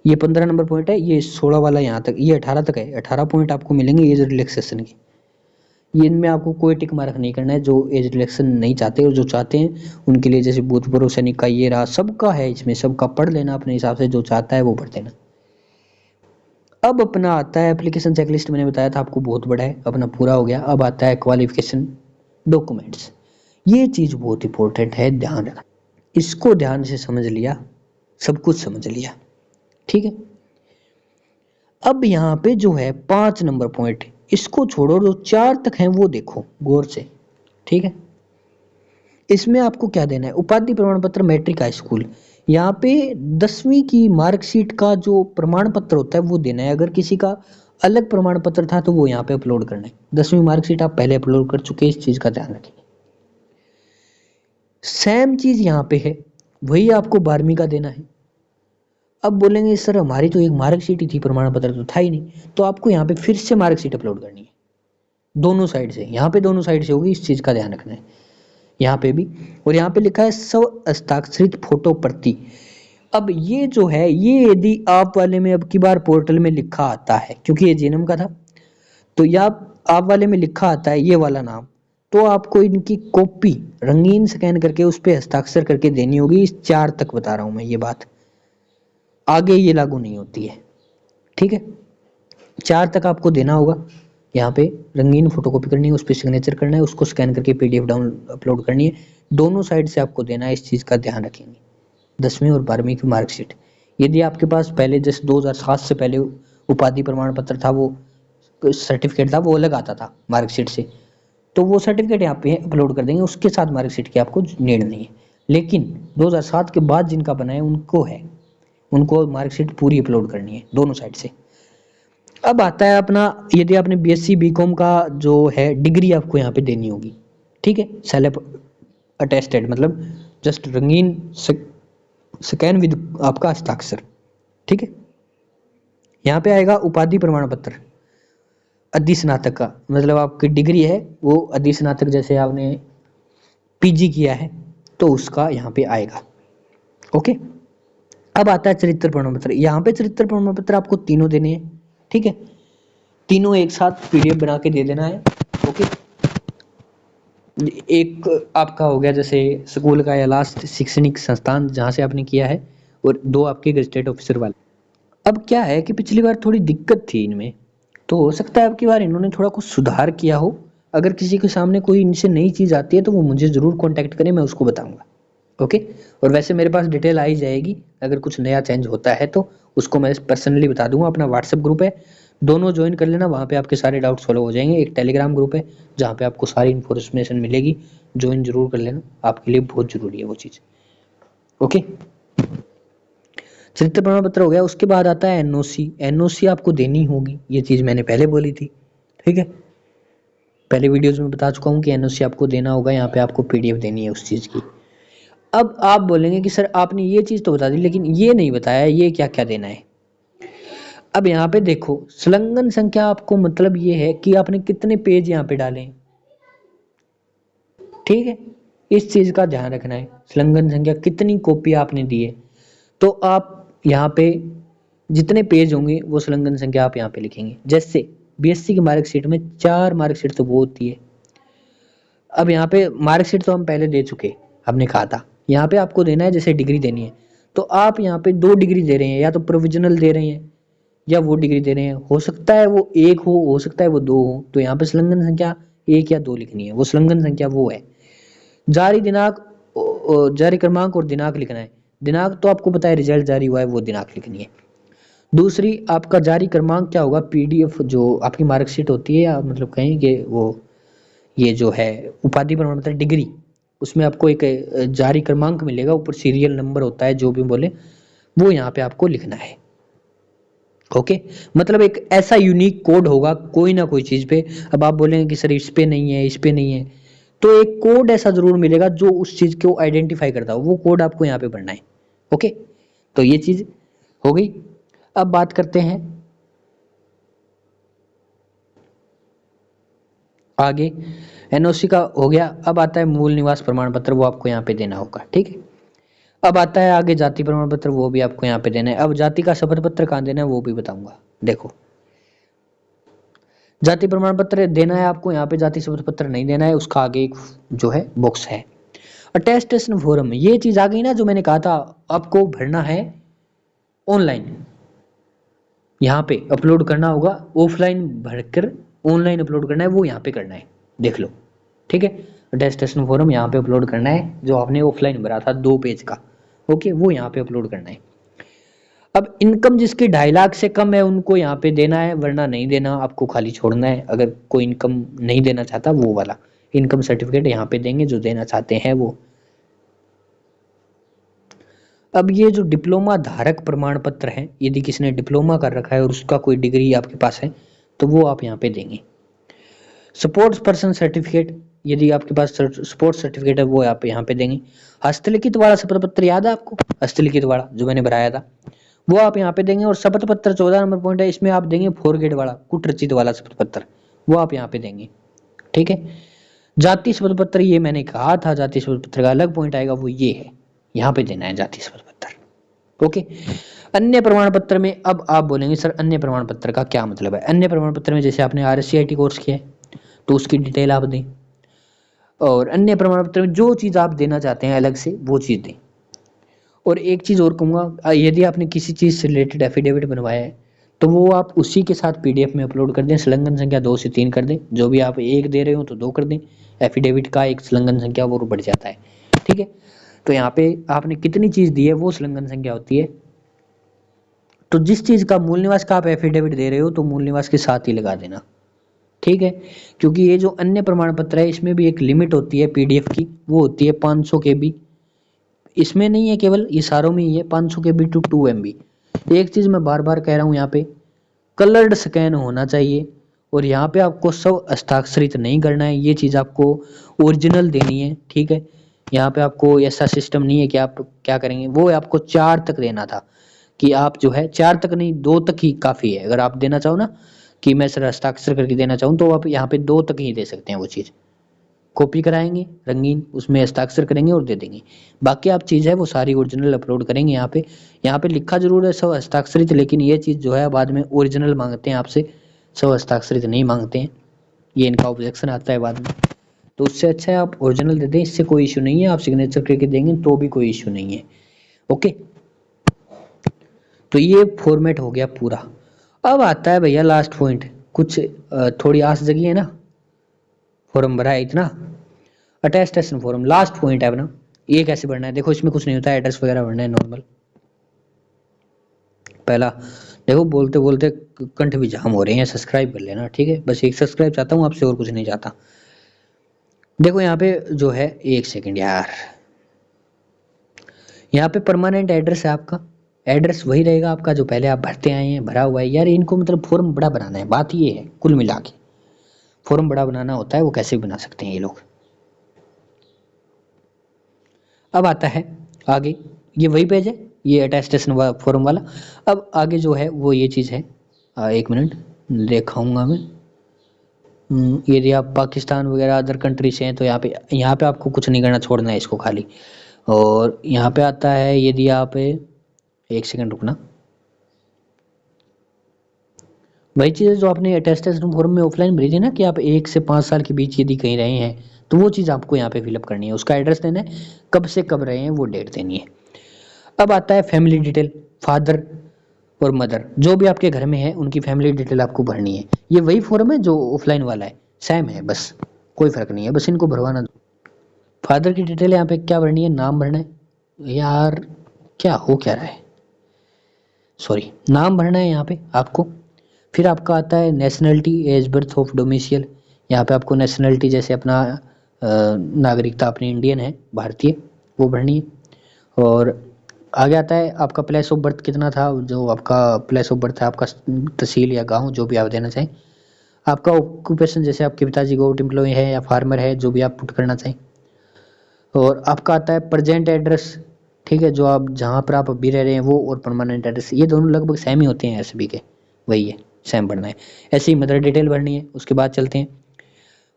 ये 15 नंबर पॉइंट है, ये 16 वाला यहाँ तक, ये 18 तक है। 18 पॉइंट आपको मिलेंगे एज रिलैक्सेशन के, ये इनमें आपको कोई टिक मार्क नहीं करना है। जो एज रिलैक्सेशन नहीं चाहते और जो चाहते हैं उनके लिए, जैसे भूतपूर्व सैनिक का ये रहा, सबका है इसमें, सबका पढ़ लेना अपने हिसाब से, जो चाहता है वो पढ़ देना। अब अपना आता है एप्लीकेशन चेकलिस्ट, मैंने बताया था आपको बहुत बड़ा है, अपना पूरा हो गया। अब आता है क्वालिफिकेशन डॉक्यूमेंट्स, ये चीज बहुत इंपॉर्टेंट है, ध्यान रखना। इसको ध्यान से समझ लिया, सब कुछ समझ लिया, ठीक है। अब यहाँ पे जो है 5 नंबर पॉइंट, इसको छोड़ो, जो 4 तक है वो देखो गौर से, ठीक है। इसमें आपको क्या देना है, उपाधि प्रमाण पत्र, मैट्रिक, हाई स्कूल। यहाँ पे 10वीं की मार्कशीट का जो प्रमाण पत्र होता है वो देना है। अगर किसी का अलग प्रमाण पत्र था तो वो यहाँ पे अपलोड करना है। 10वीं मार्कशीट आप पहले अपलोड कर चुके हैं, इस चीज का ध्यान रखें। सेम चीज यहाँ पे है, वही आपको 12वीं का देना है। अब बोलेंगे सर हमारी तो एक मार्कशीट ही थी, प्रमाण पत्र तो था ही नहीं, तो आपको यहाँ पे फिर से मार्कशीट अपलोड करनी है, दोनों साइड से। यहाँ पे दोनों साइड से होगी, इस चीज का ध्यान रखना है यहाँ पे भी। और यहाँ पे लिखा है स्व हस्ताक्षरित फोटो प्रति। अब ये जो है, ये यदि आप वाले में अब की बार पोर्टल में लिखा आता है, क्योंकि ये जीएनएम का था, तो या आप वाले में लिखा आता है ये वाला नाम, तो आपको इनकी कॉपी रंगीन स्कैन करके उस पर हस्ताक्षर करके देनी होगी। इस 4 तक बता रहा हूं मैं ये बात, आगे ये लागू नहीं होती है, ठीक है। 4 तक आपको देना होगा। यहाँ पे रंगीन फोटोकॉपी करनी है, उस पर सिग्नेचर करना है, उसको स्कैन करके पीडीएफ डाउन अपलोड करनी है, दोनों साइड से आपको देना है। इस चीज़ का ध्यान रखेंगे। 10वीं और 12वीं की मार्कशीट, यदि आपके पास पहले जैसे 2007 से पहले उपाधि प्रमाण पत्र था, वो सर्टिफिकेट था, वो अलग आता था मार्कशीट से, तो वो सर्टिफिकेट यहाँ पे अपलोड कर देंगे, उसके साथ मार्कशीट की आपको नीड नहीं है। लेकिन 2007 के बाद जिनका बना है उनको है, उनको मार्कशीट पूरी अपलोड करनी है दोनों साइड से। अब आता है अपना, यदि आपने बीएससी बीकॉम का जो है डिग्री आपको यहाँ पे देनी होगी, ठीक है, सेल्फ अटेस्टेड, मतलब जस्ट रंगीन स्कैन विद आपका हस्ताक्षर, ठीक है। यहाँ पे आएगा उपाधि प्रमाण पत्र अधि स्नातक का, मतलब आपकी डिग्री है वो अधि स्नातक, जैसे आपने पीजी किया है तो उसका यहाँ पे आएगा। ओके, अब आता है चरित्र प्रमाण पत्र। यहाँ पे चरित्र प्रमाण पत्र आपको तीनों देने हैं, ठीक है, तीनों एक साथ पीडीएफ बना के दे देना है। ओके, एक आपका हो गया जैसे स्कूल का या लास्ट शैक्षणिक संस्थान जहाँ से आपने किया है, और दो आपके गजेटेड ऑफिसर वाले। अब क्या है कि पिछली बार थोड़ी दिक्कत थी इनमें, तो हो सकता है अब की बार इन्होंने थोड़ा कुछ सुधार किया हो। अगर किसी के सामने कोई इनसे नई चीज़ आती है तो वो मुझे ज़रूर कांटेक्ट करें, मैं उसको बताऊंगा। ओके, और वैसे मेरे पास डिटेल आ ही जाएगी, अगर कुछ नया चेंज होता है तो उसको मैं पर्सनली बता दूंगा। अपना व्हाट्सएप ग्रुप है, दोनों ज्वाइन कर लेना, वहाँ पे आपके सारे डाउट सॉल्व हो जाएंगे। एक टेलीग्राम ग्रुप है जहाँ पे आपको सारी इन्फॉर्मेशन मिलेगी, ज्वाइन जरूर कर लेना, आपके लिए बहुत ज़रूरी है वो चीज़। ओके, चरित्र प्रमाण पत्र हो गया। उसके बाद आता है एनओसी। एनओसी आपको देनी होगी, ये चीज़ मैंने पहले बोली थी, ठीक है, पहले वीडियोज में बता चुका हूँ कि एनओसी आपको देना होगा। यहाँ पे आपको पीडीएफ देनी है उस चीज़ की। अब आप बोलेंगे कि सर आपने ये चीज़ तो बता दी लेकिन ये नहीं बताया ये क्या क्या देना है। अब यहाँ पे देखो, संलग्न संख्या आपको मतलब ये है कि आपने कितने पेज यहाँ पे डाले, ठीक है, इस चीज़ का ध्यान रखना है। संलग्न संख्या कितनी कॉपी आपने दी है, तो आप यहाँ पे जितने पेज होंगे वो संलग्न संख्या आप यहाँ पे लिखेंगे। जैसे बीएससी की मार्कशीट में 4 मार्कशीट तो वो होती है। अब यहाँ पे मार्कशीट तो हम पहले दे चुके, हमने कहा था यहाँ पे आपको देना है, जैसे डिग्री देनी है तो आप यहाँ पे 2 डिग्री दे रहे हैं, या तो प्रोविजनल दे रहे हैं या वो डिग्री दे रहे हैं, हो सकता है वो 1 हो सकता है वो 2 हो, तो यहाँ पे संलग्न संख्या 1 या 2 लिखनी है, वो संलग्न संख्या वो है। जारी दिनांक, जारी क्रमांक और दिनांक लिखना है। दिनांक तो आपको पता है रिजल्ट जारी हुआ है वो दिनांक लिखनी है। दूसरी आपका जारी क्रमांक क्या होगा, पीडीएफ जो आपकी मार्कशीट होती है, या मतलब कहें कि वो ये जो है उपाधि प्रमाण पत्र डिग्री, उसमें आपको एक जारी क्रमांक मिलेगा, ऊपर सीरियल नंबर होता है, जो भी बोले वो यहाँ पे आपको लिखना है। ओके, मतलब एक ऐसा यूनिक कोड होगा कोई ना कोई चीज़ पे। अब आप बोलेंगे कि सर इस पे नहीं है, इस पे नहीं है, तो एक कोड ऐसा जरूर मिलेगा जो उस चीज़ को आइडेंटिफाई करता हो, वो कोड आपको यहाँ पे भरना है। ओके, तो ये चीज़ हो गई। अब बात करते हैं आगे, एनओसी का हो गया। अब आता है मूल निवास प्रमाण पत्र, वो आपको यहाँ पे देना होगा, ठीक है। अब आता है आगे जाति प्रमाण पत्र, वो भी आपको यहाँ पे देना है। अब जाति का शपथ पत्र कहाँ देना है वो भी बताऊंगा। देखो, जाति प्रमाण पत्र देना है आपको, यहाँ पे जाति शपथ पत्र नहीं देना है, उसका आगे एक जो है बॉक्स है अटेस्टेशन फॉर्म। ये चीज आ गई ना जो मैंने कहा था आपको भरना है ऑनलाइन, यहाँ पे अपलोड करना होगा, ऑफलाइन भरकर ऑनलाइन अपलोड करना है, वो यहाँ पे करना है, देख लो, ठीक है। अटेस्टेशन फॉर्म यहाँ पे अपलोड करना है, जो आपने ऑफलाइन भरा था 2 पेज का, ओके, वो यहाँ पे अपलोड करना है। अब इनकम जिसकी 2.5 लाख से कम है उनको यहाँ पे देना है, वरना नहीं देना, आपको खाली छोड़ना है। अगर कोई इनकम नहीं देना चाहता वो वाला इनकम सर्टिफिकेट यहाँ पे देंगे, जो देना चाहते हैं वो। अब ये जो डिप्लोमा धारक प्रमाण पत्र है, यदि किसी ने डिप्लोमा कर रखा है और उसका कोई डिग्री आपके पास है तो वो आप यहाँ पे देंगे। स्पोर्ट्स पर्सन सर्टिफिकेट, यदि आपके पास स्पोर्ट्स सर्टिफिकेट है वो आप यहाँ पे देंगे। हस्तलिखित वाला शपथ पत्र याद है आपको, हस्तलिखित वाला जो मैंने बनाया था वो आप यहाँ पे देंगे। और शपथ पत्र 14 नंबर पॉइंट है, इसमें आप देंगे फोरगेट वाला कुटरचित वाला शपथ पत्र, वो आप यहाँ पे देंगे, ठीक है। जाति शपथ पत्र, ये मैंने कहा था जाति शपथ पत्र का अलग पॉइंट आएगा, वो ये है, यहाँ पे देना है जाति शपथ पत्र। ओके, अन्य प्रमाण पत्र में अब आप बोलेंगे सर अन्य प्रमाण पत्र का क्या मतलब है। अन्य प्रमाण पत्र में जैसे आपने RSCIT कोर्स किया है तो उसकी डिटेल आप दें, और अन्य प्रमाण पत्र में जो चीज़ आप देना चाहते हैं अलग से वो चीज़ दें। और एक चीज़ और कहूँगा, यदि आपने किसी चीज़ से रिलेटेड एफिडेविट बनवाया है तो वो आप उसी के साथ PDF में अपलोड कर दें। संलग्न संख्या 2 से 3 कर दें, जो भी आप 1 दे रहे हो तो 2 कर दें, एफिडेविट का एक संलग्न संख्या वो बढ़ जाता है, ठीक है। तो यहाँ पे आपने कितनी चीज़ दी है वो संलग्न संख्या होती है। तो जिस चीज़ का मूल निवास का आप एफिडेविट दे रहे हो तो मूल निवास के साथ ही लगा देना, ठीक है। क्योंकि ये जो अन्य प्रमाण पत्र है इसमें भी एक लिमिट होती है PDF की, वो होती है 500 KB इसमें नहीं है, केवल ये सारों में ही है 500 KB टू 2 MB। एक चीज़ मैं बार बार कह रहा हूँ, यहाँ पे कलर्ड स्कैन होना चाहिए और यहाँ पे आपको सब हस्ताक्षरित नहीं करना है, ये चीज़ आपको ओरिजिनल देनी है, ठीक है। यहाँ पे आपको ऐसा सिस्टम नहीं है कि आप क्या करेंगे, वो आपको 4 तक देना था कि आप जो है 4 तक नहीं 2 तक ही काफ़ी है। अगर आप देना चाहो ना कि मैं सर हस्ताक्षर करके देना चाहूँ तो आप यहाँ पे 2 तक ही दे सकते हैं। वो चीज़ कॉपी कराएंगे रंगीन, उसमें हस्ताक्षर करेंगे और दे देंगे। बाकी आप चीज़ है वो सारी ओरिजिनल अपलोड करेंगे। यहाँ पे लिखा जरूर है सब हस्ताक्षरित, लेकिन ये चीज़ जो है बाद में ओरिजिनल मांगते हैं आपसे, सब हस्ताक्षरित नहीं मांगते हैं, ये इनका ऑब्जेक्शन आता है बाद में। तो उससे अच्छा है आप ओरिजिनल दे दें, इससे कोई इशू नहीं है। आप सिग्नेचर करके देंगे तो भी कोई इशू नहीं है। ओके, तो ये फॉर्मेट हो गया पूरा। अब आता है भैया लास्ट पॉइंट, कुछ थोड़ी आस जगी है ना, फॉर्म भरा है इतना, अटेस्टेशन फॉर्म लास्ट पॉइंट है अपना। ये कैसे भरना है, देखो इसमें कुछ नहीं होता है, एड्रेस वगैरह भरना है नॉर्मल। पहला देखो, बोलते बोलते कंठ भी जाम हो रहे हैं, सब्सक्राइब कर लेना, ठीक है। बस एक सब्सक्राइब चाहता हूँ आपसे, और कुछ नहीं चाहता। देखो यहाँ पे जो है, एक सेकंड यार, यहाँ पे परमानेंट एड्रेस है आपका, एड्रेस वही रहेगा आपका जो पहले आप भरते आए हैं, भरा हुआ है यार। इनको मतलब फॉर्म बड़ा बनाना है, बात ये है कुल मिला के, फॉर्म बड़ा बनाना होता है, वो कैसे भी बना सकते हैं ये लोग। अब आता है आगे, ये वही पेज है, ये अटेस्टेशन फॉर्म वाला। अब आगे जो है वो ये चीज़ है, एक मिनट दिखाऊंगा मैं। यदि आप पाकिस्तान वगैरह अदर कंट्री से हैं तो यहाँ पे आपको कुछ नहीं करना, छोड़ना है इसको खाली। और यहाँ पे आता है, यदि आप, एक सेकंड रुकना, वही चीज़ जो आपने अटेस्टेशन फॉर्म में ऑफलाइन भरी थी ना कि आप 1 से 5 साल के बीच यदि कहीं रहे हैं, तो वो चीज़ आपको यहाँ पे फिलअप करनी है, उसका एड्रेस देना है, कब से कब रहे हैं वो डेट देनी है। अब आता है फैमिली डिटेल, फादर और मदर जो भी आपके घर में है उनकी फैमिली डिटेल आपको भरनी है। ये वही फॉर्म है जो ऑफलाइन वाला है, सेम है, बस कोई फर्क नहीं है, बस इनको भरवाना। फादर की डिटेल यहाँ पे क्या भरनी है, नाम भरना है यार, क्या हो क्या रहा है, सॉरी, नाम भरना है यहाँ पे आपको। फिर आपका आता है nationality, age, birth of domicile, यहाँ पे आपको नेशनलिटी जैसे अपना नागरिकता अपनी इंडियन है, भारतीय, वो भरनी है। और आगे आता है आपका प्लेस ऑफ बर्थ कितना था, जो आपका प्लेस ऑफ बर्थ है, आपका तहसील या गांव जो भी आप देना चाहें। आपका ऑक्यूपेशन, जैसे आपके पिताजी गवर्नमेंट एम्प्लॉय है या फार्मर है, जो भी आप पुट करना चाहें। और आपका आता है प्रेजेंट एड्रेस, ठीक है, जो आप जहाँ पर आप अभी रह रहे हैं वो, और परमानेंट एड्रेस, ये दोनों लगभग सेम ही होते हैं सभी के, वही है, सेम भरना है। ऐसे ही मदर डिटेल भरनी है। उसके बाद चलते हैं,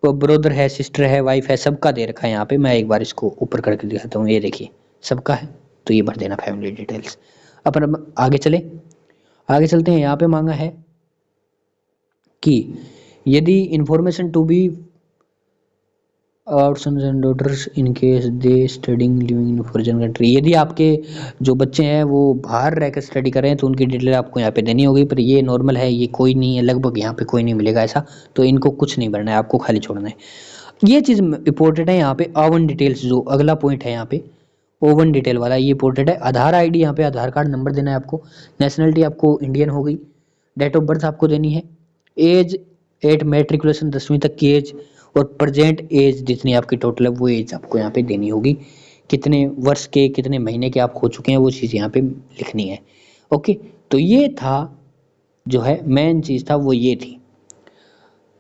वो ब्रदर है, सिस्टर है, वाइफ है, सबका दे रखा है यहाँ पे। मैं एक बार इसको ऊपर करके दिखाता हूँ, ये देखिए सबका है, तो ये भर देना फैमिली डिटेल्स। अपन आगे चले, आगे चलते हैं। यहाँ पे मांगा है कि यदि इंफॉर्मेशन टू बी और sons and daughters in case they studying living in foreign country, यदि आपके जो बच्चे हैं वो बाहर रहकर स्टडी कर रहे हैं तो उनकी डिटेल आपको यहाँ पे देनी होगी। पर ये नॉर्मल है, ये कोई नहीं है, लगभग यहाँ पे कोई नहीं मिलेगा ऐसा, तो इनको कुछ नहीं भरना है, आपको खाली छोड़ना है। ये चीज़ इंपॉर्टेंट है यहाँ पे, ओवन डिटेल्स, जो अगला पॉइंट है यहाँ पे ओवन डिटेल वाला, ये इंपॉर्टेंट है। आधार आईडी, यहाँ पे आधार कार्ड नंबर देना है आपको। नेशनलिटी आपको इंडियन हो गई। डेट ऑफ बर्थ आपको देनी है। एज एट मेट्रिकुलेशन, 10वीं तक की एज, और प्रेजेंट एज जितनी आपकी टोटल है वो एज आपको यहाँ पे देनी होगी। कितने वर्ष के, कितने महीने के आप हो चुके हैं, वो चीज़ यहाँ पे लिखनी है। ओके, तो ये था जो है मेन चीज़ था, वो ये थी।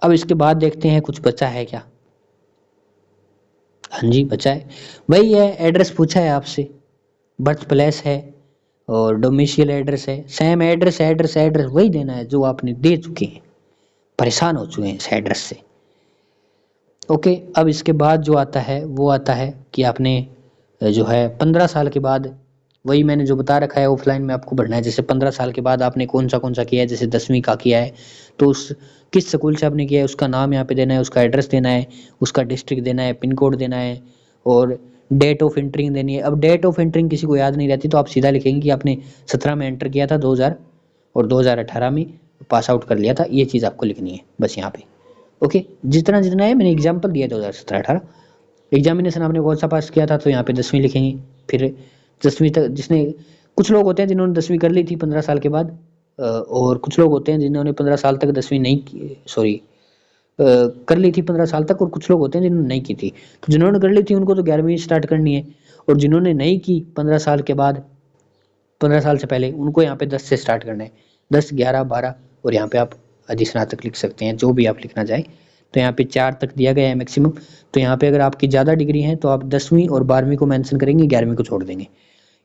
अब इसके बाद देखते हैं कुछ बचा है क्या। हाँ जी, बचा है, वही है, एड्रेस पूछा है आपसे, बर्थ प्लेस है और डोमिशियल एड्रेस है, सेम एड्रेस एड्रेस एड्रेस वही देना है जो आपने दे चुके हैं, परेशान हो चुके हैं इस एड्रेस से। ओके, अब इसके बाद जो आता है वो आता है कि आपने जो है 15 साल के बाद, वही मैंने जो बता रखा है ऑफलाइन में आपको भरना है। जैसे 15 साल के बाद आपने कौन सा किया है, जैसे 10वीं का किया है तो उस किस स्कूल से आपने किया है उसका नाम यहाँ पे देना है, उसका एड्रेस देना है, उसका डिस्ट्रिक्ट देना है, पिन कोड देना है, और डेट ऑफ एंट्रिंग देनी है। अब डेट ऑफ एंट्रिंग किसी को याद नहीं रहती तो आप सीधा लिखेंगे कि आपने 17 में एंटर किया था 2000 और 2018 में पास आउट कर लिया था, ये चीज़ आपको लिखनी है बस यहाँ पे। ओके, जितना जितना है मैंने एग्जाम्पल दिया 2017-18 एग्जामिनेशन आपने कौन सा पास किया था, तो यहाँ पे 10वीं लिखेंगे। फिर 10वीं तक, जिसने, कुछ लोग होते हैं जिन्होंने 10वीं कर ली थी 15 साल के बाद, और कुछ लोग होते हैं जिन्होंने 15 साल तक 10वीं नहीं की, सॉरी कर ली थी 15 साल तक, और कुछ लोग होते हैं जिन्होंने नहीं की थी। तो जिन्होंने कर ली थी उनको तो 11वीं स्टार्ट करनी है, और जिन्होंने नहीं की 15 साल के बाद, 15 साल से पहले, उनको यहाँ पे 10 से स्टार्ट करना है, 10, 11, 12, और यहाँ पे आप अधिस्नातक लिख सकते हैं, जो भी आप लिखना चाहें। तो यहाँ पे 4 तक दिया गया है मैक्सिमम। तो यहाँ पे अगर आपकी ज़्यादा डिग्री है तो आप 10वीं और 12वीं को मेंशन करेंगे, 11वीं को छोड़ देंगे।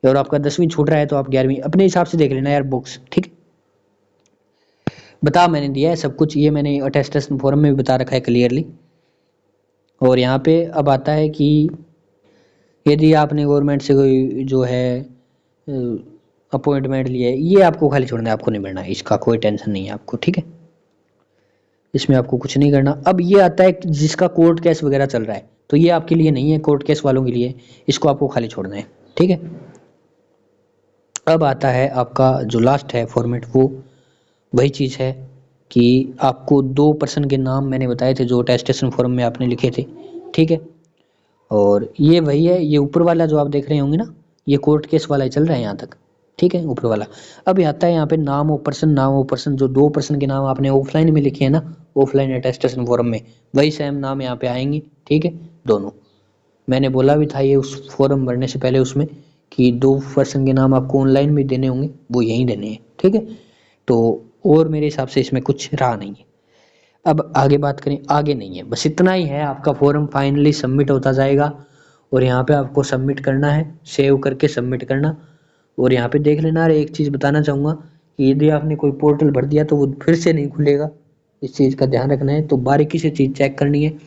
और आपका 10वीं छूट रहा है तो आप 11वीं अपने हिसाब से देख लेना यार बुक्स, ठीक है। बता मैंने दिया है सब कुछ, ये मैंने अटेस्टेशन फॉरम में भी बता रखा है क्लियरली। और यहाँ पे अब आता है कि यदि आपने गवर्नमेंट से कोई जो है अपॉइंटमेंट लिया है, ये आपको खाली छोड़ना है, आपको नहीं भरना है, इसका कोई टेंशन नहीं है आपको, ठीक है। इसमें आपको कुछ नहीं करना। अब ये आता है जिसका कोर्ट केस वगैरह चल रहा है, तो ये आपके लिए नहीं है, कोर्ट केस वालों के लिए, इसको आपको खाली छोड़ना है, ठीक है। अब आता है आपका जो लास्ट है फॉर्मेट, वो वही चीज़ है कि आपको 2 पर्सन के नाम मैंने बताए थे जो अटेस्टेशन फॉर्म में आपने लिखे थे, ठीक है। और ये वही है, ये ऊपर वाला जो आप देख रहे होंगे ना, ये कोर्ट केस वाला ही चल रहा है यहाँ तक, ठीक है, ऊपर वाला। अब आता है यहाँ पे नाम ऑफ पर्सन, नाम ऑफ पर्सन, जो 2 पर्सन के नाम आपने ऑफलाइन में लिखे हैं ना, ऑफलाइन अटेस्टेशन फॉर्म में, वही सेम नाम यहाँ पे आएंगे, ठीक है, दोनों। मैंने बोला भी था ये उस फॉर्म भरने से पहले उसमें कि 2 पर्सन के नाम आपको ऑनलाइन में देने होंगे, वो यहीं देने हैं, ठीक है। तो और मेरे हिसाब से इसमें कुछ रहा नहीं है। अब आगे बात करें, आगे नहीं है, बस इतना ही है। आपका फॉर्म फाइनली सबमिट होता जाएगा और यहाँ पे आपको सबमिट करना है, सेव करके सबमिट करना। और यहाँ पे देख लेना, एक चीज़ बताना चाहूँगा कि यदि आपने कोई पोर्टल भर दिया तो वो फिर से नहीं खुलेगा, इस चीज़ का ध्यान रखना है। तो बारीकी से चीज़ चेक करनी है।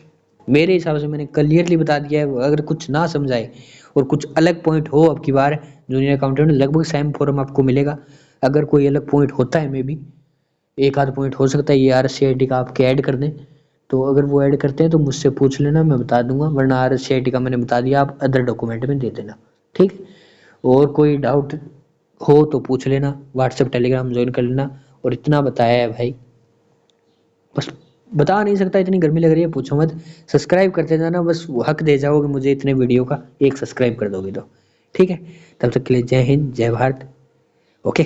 मेरे हिसाब से मैंने क्लियरली बता दिया है, अगर कुछ ना समझाए और कुछ अलग पॉइंट हो अब की बार जूनियर अकाउंटेंट लगभग सेम फॉर्म आपको मिलेगा। अगर कोई अलग पॉइंट होता है, मे बी एक आध पॉइंट हो सकता है ये RCIT का आपके ऐड कर दें, तो अगर वो ऐड करते हैं तो मुझसे पूछ लेना, मैं बता दूंगा, वरना RCIT का मैंने बता दिया, आप अदर डॉक्यूमेंट में दे देना, ठीक। और कोई डाउट हो तो पूछ लेना, व्हाट्सएप टेलीग्राम ज्वाइन कर लेना। और इतना बताया है भाई, बस बता नहीं सकता, इतनी गर्मी लग रही है पूछो मत। सब्सक्राइब करते जाना, बस हक दे जाओगे मुझे इतने वीडियो का, एक सब्सक्राइब कर दोगे तो, ठीक है। तब तक के लिए जय हिंद, जय भारत, ओके।